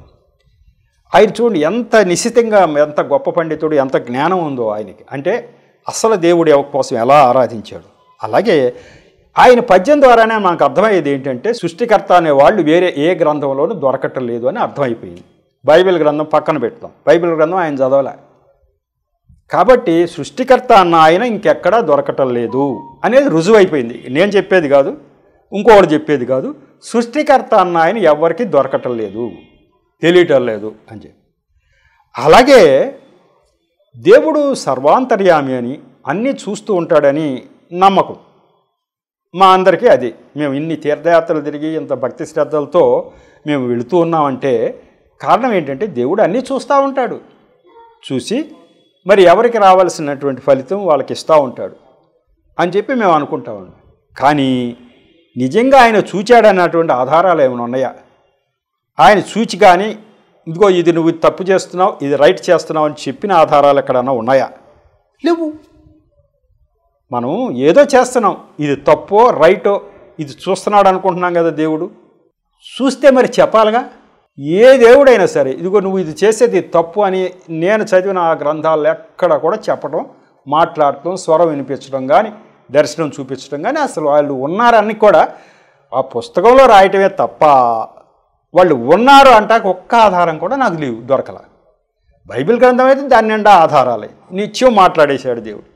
ఆయన చూడండి ఎంత నిశ్చితంగా, ఎంత గొప్ప పండితుడు, ఎంత జ్ఞానం ఉందో ఆయనకి. అంటే అసలు దేవుడు కోసం ఎలా ఆరాధించాడు. అలాగే ఆయన పద్యం ద్వారానే మనకు అర్థమయ్యేది ఏంటంటే, సృష్టికర్త అనే వాళ్ళు వేరే ఏ గ్రంథంలోనూ దొరకటం లేదు అని అర్థమైపోయింది. బైబిల్ గ్రంథం పక్కన పెడతాం, బైబిల్ గ్రంథం ఆయన చదవలే. కాబట్టి సృష్టికర్త అన్న ఆయన ఇంకెక్కడా దొరకటం లేదు అనేది రుజువు అయిపోయింది. నేను చెప్పేది కాదు, ఇంకోటి చెప్పేది కాదు. సృష్టికర్త అన్న ఆయన ఎవరికి దొరకటం లేదు, తెలియటం లేదు అని చెప్పి. అలాగే దేవుడు సర్వాంతర్యామి అని, అన్నీ చూస్తూ ఉంటాడని నమ్మకం మా అందరికీ. అది మేము ఇన్ని తీర్థయాత్రలు తిరిగి ఇంత భక్తి శ్రద్ధలతో మేము వెళుతూ ఉన్నామంటే కారణం ఏంటంటే, దేవుడు అన్నీ చూస్తూ ఉంటాడు. చూసి మరి ఎవరికి రావాల్సినటువంటి ఫలితం వాళ్ళకి ఇస్తూ ఉంటాడు అని చెప్పి మేము అనుకుంటా ఉన్నాం. కానీ నిజంగా ఆయన చూచాడన్నటువంటి ఆధారాలు ఏమైనా ఉన్నాయా? ఆయన చూచి కానీ ఇదిగో ఇది నువ్వు తప్పు చేస్తున్నావు, ఇది రైట్ చేస్తున్నావు అని చెప్పిన ఆధారాలు ఎక్కడన్నా ఉన్నాయా? లేవు. మనం ఏదో చేస్తున్నాం, ఇది తప్పో రైటో ఇది చూస్తున్నాడు అనుకుంటున్నాం కదా. దేవుడు చూస్తే మరి చెప్పాలిగా. ఏ దేవుడైనా సరే ఇదిగో నువ్వు ఇది చేసేది తప్పు అని నేను చదివిన ఆ గ్రంథాలు ఎక్కడ కూడా చెప్పడం, మాట్లాడటం, స్వరం వినిపించడం కానీ, దర్శనం చూపించడం కానీ, అసలు వాళ్ళు ఉన్నారని కూడా ఆ పుస్తకంలో రాయటమే తప్ప వాళ్ళు ఉన్నారు అంటాక ఒక్క ఆధారం కూడా నాకు లేవు, దొరకల. బైబిల్ గ్రంథం అయితే దాని నిండా ఆధారాలే. నిత్యం మాట్లాడేశాడు దేవుడు,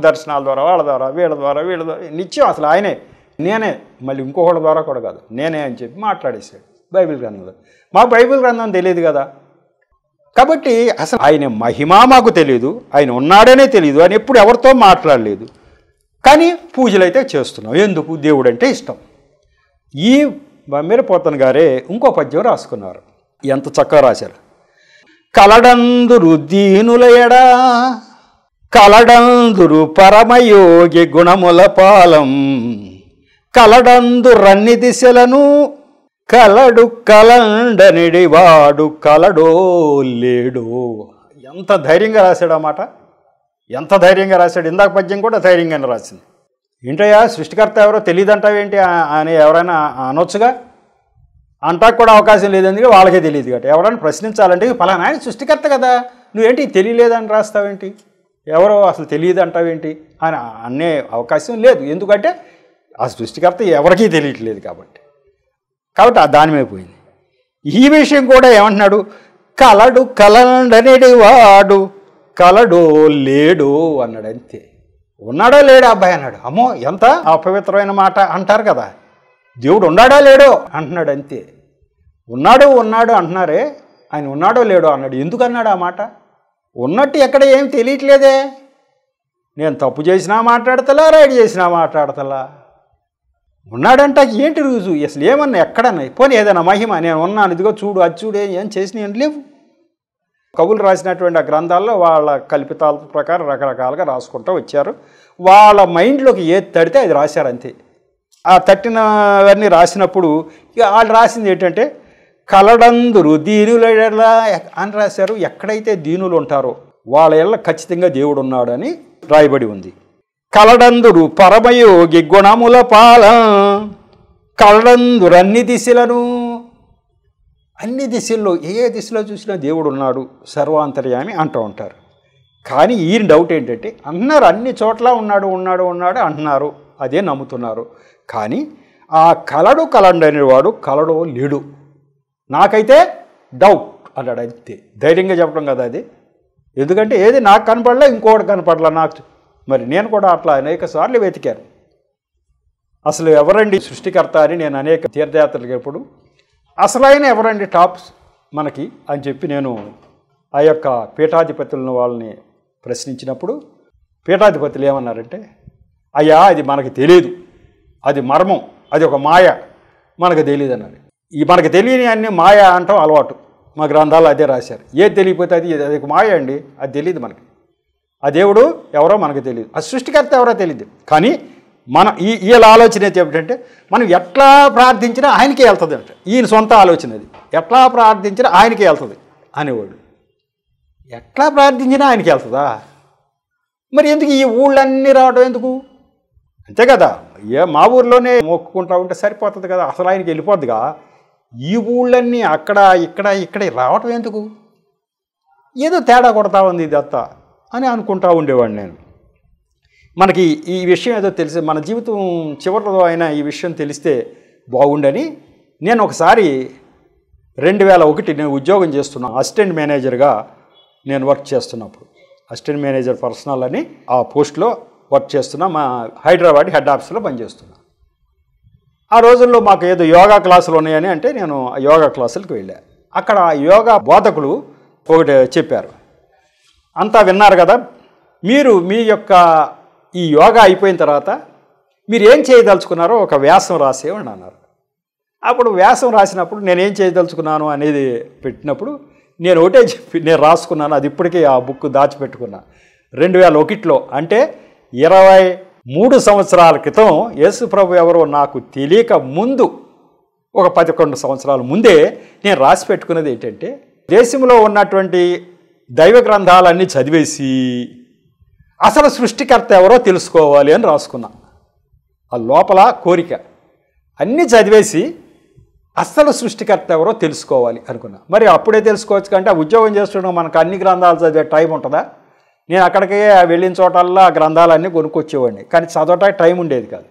దర్శనాల ద్వారా, వాళ్ళ ద్వారా, వీళ్ళ ద్వారా, వీళ్ళ ద్వారా, నిత్యం అసలు ఆయనే, నేనే, మళ్ళీ ఇంకొకళ్ళ ద్వారా కూడా కాదు, నేనే అని చెప్పి మాట్లాడేశాడు బైబిల్ గ్రంథంలో. మాకు బైబిల్ గ్రంథం తెలియదు కదా. కాబట్టి అసలు ఆయన మహిమ మాకు తెలియదు, ఆయన ఉన్నాడనే తెలియదు, ఆయన ఎప్పుడు ఎవరితో మాట్లాడలేదు. కానీ పూజలు అయితే చేస్తున్నాం. ఎందుకు? దేవుడు అంటే ఇష్టం. ఈ బమ్మెరపోతన్ గారే ఇంకో పద్యం రాసుకున్నారు, ఎంత చక్కగా రాశారు. కలడందురు దీనులయడా కలడందురు పరమయోగి గుణముల పాలం కలడందు రన్ని దిశలను కలడు కలండనిడి వాడు కలడో లేడో. ఎంత ధైర్యంగా రాశాడు ఆ మాట, ఎంత ధైర్యంగా రాశాడు. ఇందాక పద్యం కూడా ధైర్యంగానే రాసింది. ఏంటయ్యా సృష్టికర్త ఎవరో తెలియదంటావేంటి అని ఎవరైనా అనొచ్చుగా. అంటాకు కూడా అవకాశం లేదందుకే వాళ్ళకే తెలియదు కాబట్టి. ఎవరైనా ప్రశ్నించాలంటే పలానా ఆయన సృష్టికర్త కదా, నువ్వేంటి తెలియలేదని రాస్తావేంటి, ఎవరో అసలు తెలియదు అంటావేంటి అని అనే అవకాశం లేదు. ఎందుకంటే ఆ సృష్టికర్త ఎవరికీ తెలియట్లేదు కాబట్టి దాని మీద పోయింది. ఈ విషయం కూడా ఏమంటున్నాడు, కలడు కలండనేది వాడు కలడో లేడో అన్నాడు. అంతే. ఉన్నాడో లేడో అబ్బాయి అన్నాడు. అమ్మో ఎంత అపవిత్రమైన మాట అంటారు కదా. దేవుడు ఉన్నాడో లేడో అంటున్నాడు. అంతే. ఉన్నాడు ఉన్నాడు అంటున్నారే, ఆయన ఉన్నాడో లేడో అన్నాడు. ఎందుకు అన్నాడు ఆ మాట? ఉన్నట్టు ఎక్కడ ఏం తెలియట్లేదే. నేను తప్పు చేసినా మాట్లాడతలా, రైట్ చేసినా మాట్లాడతలా. ఉన్నాడంట ఏంటి రుజువు? అసలు ఏమన్నా ఎక్కడన్నా పోనీ ఏదైనా మహిమ నేను ఉన్నాను ఇదిగో చూడు అది చూడు ఏం చేసినా ఏం లేవు. కవులు రాసినటువంటి ఆ గ్రంథాల్లో వాళ్ళ కల్పితాల ప్రకారం రకరకాలుగా రాసుకుంటూ వచ్చారు. వాళ్ళ మైండ్లోకి ఏది తడితే అది రాశారు. అంతే. ఆ తట్టినవన్నీ రాసినప్పుడు ఇక వాళ్ళు రాసింది ఏంటంటే కలడందురు దీనుల అని రాశారు. ఎక్కడైతే దీనులు ఉంటారో వాళ్ళ ఎల్ల ఖచ్చితంగా దేవుడు ఉన్నాడని రాయబడి ఉంది. కలడందురు పరమయోగి గుణముల పాల కలడందురు అన్ని దిశలను, అన్ని దిశల్లో ఏ దిశలో చూసినా దేవుడు ఉన్నాడు సర్వాంతర్యామి అంటూ ఉంటారు. కానీ ఈయన డౌట్ ఏంటంటే అన్నారు అన్ని చోట్ల ఉన్నాడు ఉన్నాడు ఉన్నాడు అంటున్నారు, అదే నమ్ముతున్నారు. కానీ ఆ కలడు కలండు అనేవాడు కలడో లేడు, నాకైతే డౌట్ అన్నాడు. అంతే ధైర్యంగా చెప్పడం కదా అది. ఎందుకంటే ఏది నాకు కనపడలే, ఇంకోటి కనపడలే నాకు. మరి నేను కూడా అట్లా అనేక సార్లు వెతికాను, అసలు ఎవరండి సృష్టికర్త అని నేను అనేక తీర్థయాత్రలకు ఎప్పుడు అసలైన ఎవరండి టాప్స్ మనకి అని చెప్పి నేను ఆ యొక్క పీఠాధిపతులను వాళ్ళని ప్రశ్నించినప్పుడు పీఠాధిపతులు ఏమన్నారంటే, అయ్యా అది మనకు తెలియదు, అది మర్మం, అది ఒక మాయ, మనకు తెలియదు అన్నది. ఈ మనకు తెలియని అన్ని మాయ అంటాం అలవాటు, మా గ్రంథాలు అదే రాశారు. ఏది తెలియకపోతే అది ఒక మాయ అండి, అది తెలియదు మనకి. ఆ దేవుడు ఎవరో మనకు తెలియదు, ఆ సృష్టికర్త ఎవరో తెలియదు. కానీ మన వీళ్ళ ఆలోచన ఏమిటంటే మనం ఎట్లా ప్రార్థించినా ఆయనకే వెళ్తుంది అంటే, ఈయన సొంత ఆలోచన అది. ఎట్లా ప్రార్థించినా ఆయనకే వెళ్తుంది అనేవాడు. ఎట్లా ప్రార్థించినా ఆయనకి వెళ్తుందా? మరి ఎందుకు ఈ ఊళ్ళన్నీ రావడం ఎందుకు? అంతే కదా, మా ఊర్లోనే మొక్కుకుంటా ఉంటే సరిపోతుంది కదా, అసలు ఆయనకి వెళ్ళిపోద్దిగా. ఈ ఊళ్ళన్నీ అక్కడ ఇక్కడ రావటం ఎందుకు? ఏదో తేడా కొడతా ఉంది ఇదంతా అని అనుకుంటా ఉండేవాడిని నేను. మనకి ఈ విషయం ఏదో తెలిసి మన జీవితం చివరిలో అయినా ఈ విషయం తెలిస్తే బాగుండని నేను ఒకసారి 2001 నేను ఉద్యోగం చేస్తున్నాను. అసిస్టెంట్ మేనేజర్గా నేను వర్క్ చేస్తున్నప్పుడు, అసిస్టెంట్ మేనేజర్ పర్సనల్ అని ఆ పోస్ట్లో వర్క్ చేస్తున్నా. మా హైదరాబాద్ హెడ్ ఆఫీస్లో పనిచేస్తున్నా. ఆ రోజుల్లో మాకు ఏదో యోగా క్లాసులు ఉన్నాయని అంటే నేను ఆ యోగా క్లాసులకు వెళ్ళాను. అక్కడ యోగా బోధకులు ఒకటి చెప్పారు, అంతా విన్నారు కదా, మీరు మీ యొక్క ఈ యోగా అయిపోయిన తర్వాత మీరు ఏం చేయదలుచుకున్నారో ఒక వ్యాసం రాసేవాడిని అన్నారు. అప్పుడు వ్యాసం రాసినప్పుడు నేనేం చేయదలుచుకున్నాను అనేది పెట్టినప్పుడు నేను ఒకటే చెప్పి నేను రాసుకున్నాను. అది ఇప్పటికీ ఆ బుక్ దాచిపెట్టుకున్నా. 2001లో అంటే 23 సంవత్సరాల క్రితం యేసు ప్రభు ఎవరో నాకు తెలియక ముందు ఒక 11 సంవత్సరాల ముందే నేను రాసి పెట్టుకున్నది ఏంటంటే, దేశంలో ఉన్నటువంటి దైవ గ్రంథాలన్నీ చదివేసి అసలు సృష్టికర్త ఎవరో తెలుసుకోవాలి అని రాసుకున్నా. ఆ లోపల కోరిక అన్నీ చదివేసి అసలు సృష్టికర్త ఎవరో తెలుసుకోవాలి అనుకున్నా. మరి అప్పుడే తెలుసుకోవచ్చు కంటే ఆ ఉద్యోగం చేస్తుండగా మనకు అన్ని గ్రంథాలు చదివే టైం ఉంటుందా? నేను అక్కడికే వెళ్ళిన చోటల్లా ఆ గ్రంథాలన్నీ కొనుక్కొచ్చేవాడిని, కానీ చదవటానికి టైం ఉండేది కాదు.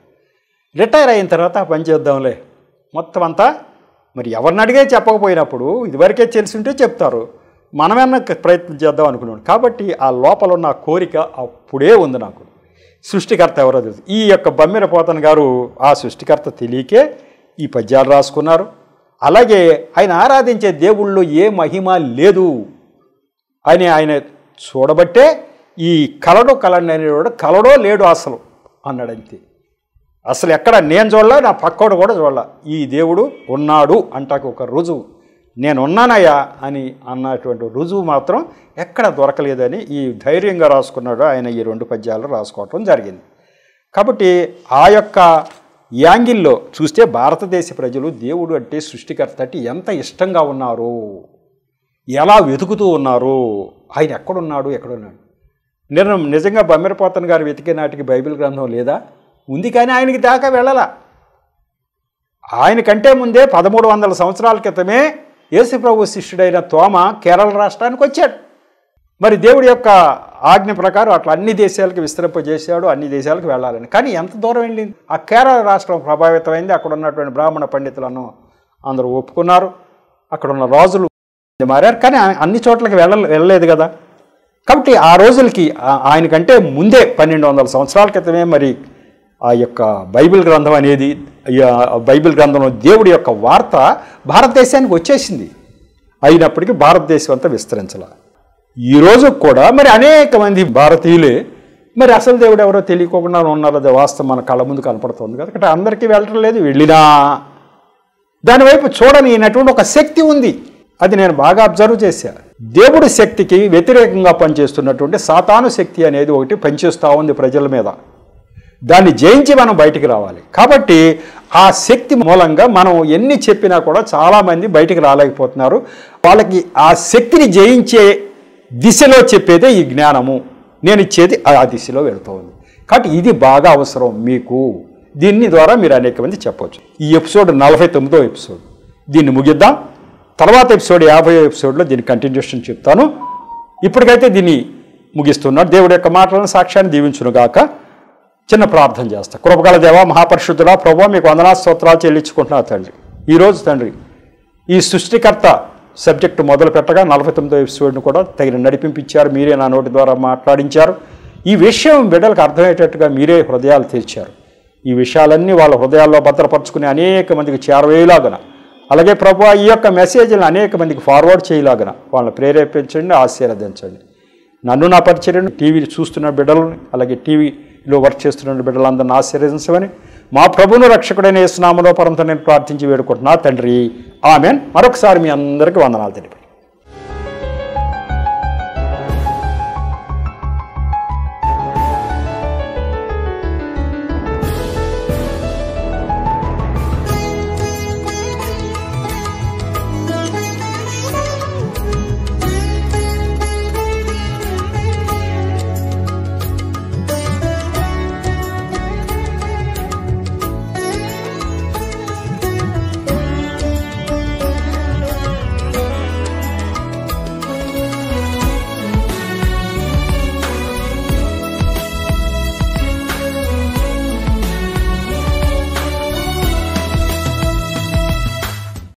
రిటైర్ అయిన తర్వాత పని చేద్దాంలే మొత్తం అంతా. మరి ఎవరిని అడిగే చెప్పకపోయినప్పుడు ఇదివరకే తెలిసి ఉంటే చెప్తారు, మనమన్నా ప్రయత్నం చేద్దాం అనుకున్నాను. కాబట్టి ఆ లోపల ఉన్న కోరిక అప్పుడే ఉంది నాకు, సృష్టికర్త ఎవరో తెలుసు. ఈ యొక్క బమ్మెర పోతన్ గారు ఆ సృష్టికర్త తెలియకే ఈ పద్యాలు రాసుకున్నారు. అలాగే ఆయన ఆరాధించే దేవుళ్ళు ఏ మహిమ లేదు అని ఆయన చూడబట్టే ఈ కలడు కలండి అనేవాడు కలడో లేడు అసలు అన్నాడు. అంతే, అసలు ఎక్కడ నేను చూడలే, నా పక్కోడు కూడా చూడలే. ఈ దేవుడు ఉన్నాడు అంటాకు ఒక రుజువు, నేను ఉన్నానయ్యా అని అన్నటువంటి రుజువు మాత్రం ఎక్కడ దొరకలేదని ఈ ధైర్యంగా రాసుకున్నాడు ఆయన. ఈ 2 పద్యాలు రాసుకోవటం జరిగింది. కాబట్టి ఆ యొక్క యాంగిల్లో చూస్తే భారతదేశ ప్రజలు దేవుడు అంటే సృష్టికర్త అంటే ఎంత ఇష్టంగా ఉన్నారు, ఎలా వెతుకుతూ ఉన్నారు, ఆయన ఎక్కడున్నాడు ఎక్కడున్నాడు. నేను నిజంగా బమ్మెర పోతన్ గారు వెతికే నాటికి బైబిల్ గ్రంథం లేదా? ఉంది, కానీ ఆయనకి దాకా వెళ్ళాల. ఆయనకంటే ముందే 1300 సంవత్సరాల క్రితమే యేసుప్రభు శిష్యుడైన తోమ కేరళ రాష్ట్రానికి వచ్చాడు. మరి దేవుడి యొక్క ఆజ్ఞ ప్రకారం అట్లా అన్ని దేశాలకు విస్తరింపజేశాడు, అన్ని దేశాలకు వెళ్ళాలని. కానీ ఎంత దూరం వెళ్ళింది? ఆ కేరళ రాష్ట్రం ప్రభావితమైంది. అక్కడ ఉన్నటువంటి బ్రాహ్మణ పండితులను అందరూ ఒప్పుకున్నారు, అక్కడ ఉన్న రాజులు మారారు, కానీ అన్ని చోట్లకి వెళ్ళలేదు కదా. కాబట్టి ఆ రోజులకి ఆయనకంటే ముందే 1200 సంవత్సరాల క్రితమే మరి ఆ యొక్క బైబిల్ గ్రంథం అనేది, బైబిల్ గ్రంథంలో దేవుడి యొక్క వార్త భారతదేశానికి వచ్చేసింది. అయినప్పటికీ భారతదేశం అంతా విస్తరించాల. ఈరోజు కూడా మరి అనేక మంది భారతీయులే మరి అసలు దేవుడు ఎవరో తెలియకుండా ఉన్నారు. అది వాస్తవం మన కళ్ళ ముందు కనపడుతుంది కదా. అంటే అందరికీ వెళ్ళటం లేదు, వెళ్ళినా దానివైపు చూడనినటువంటి ఒక శక్తి ఉంది. అది నేను బాగా అబ్జర్వ్ చేశాను. దేవుడి శక్తికి వ్యతిరేకంగా పనిచేస్తున్నటువంటి సాతాను శక్తి అనేది ఒకటి పనిచేస్తూ ఉంది ప్రజల మీద. దాన్ని జయించి మనం బయటికి రావాలి. కాబట్టి ఆ శక్తి మూలంగా మనం ఎన్ని చెప్పినా కూడా చాలామంది బయటికి రాలేకపోతున్నారు. వాళ్ళకి ఆ శక్తిని జయించే దిశలో చెప్పేదే ఈ జ్ఞానము. నేను ఇచ్చేది ఆ దిశలో వెళుతూ ఉంది. కాబట్టి ఇది బాగా అవసరం మీకు. దీన్ని ద్వారా మీరు అనేక మంది చెప్పవచ్చు. ఈ ఎపిసోడ్ 49వ ఎపిసోడ్. దీన్ని ముగిద్దాం. తర్వాత ఎపిసోడ్ 50వ ఎపిసోడ్లో దీన్ని కంటిన్యూషన్ చెప్తాను. ఇప్పటికైతే దీన్ని ముగిస్తున్నాడు. దేవుడి యొక్క మాటలను సాక్ష్యాన్ని దీవించునుగాక. చిన్న ప్రార్థన చేస్తా. కృపగల దేవా, మహాపరిశుద్ధుడా, ప్రభువా, మీకు వందనా స్తోత్రాలు చెల్లించుకుంటున్నా తండ్రి. ఈరోజు తండ్రి ఈ సృష్టికర్త సబ్జెక్టు మొదలు పెట్టగా 49వ ఎపిసోడ్ను కూడా తగిన నడిపించారు. మీరే నా నోటి ద్వారా మాట్లాడించారు. ఈ విషయం బిడ్డలకు అర్థమయ్యేటట్టుగా మీరే హృదయాలు తెరిచారు. ఈ విషయాలన్నీ వాళ్ళ హృదయాల్లో భద్రపరుచుకుని అనేక మందికి చేరవేయలాగన, అలాగే ప్రభువా ఈ యొక్క మెసేజ్లను అనేక మందికి ఫార్వర్డ్ చేయలాగన వాళ్ళని ప్రేరేపించండి, ఆశీర్వదించండి. నన్ను, నా పరిచర్యను, టీవీ చూస్తున్న బిడ్డలని, అలాగే టీవీలో వర్క్ చేస్తున్న బిడ్డలందరినీ ఆశీర్వదించమని మా ప్రభువును రక్షకుడైన యేసు నామములో పరమంతో నేను ప్రార్థించి వేడుకుంటున్నా తండ్రి. ఆమెన్. మరొకసారి మీ అందరికీ వందనాలు తెలిపి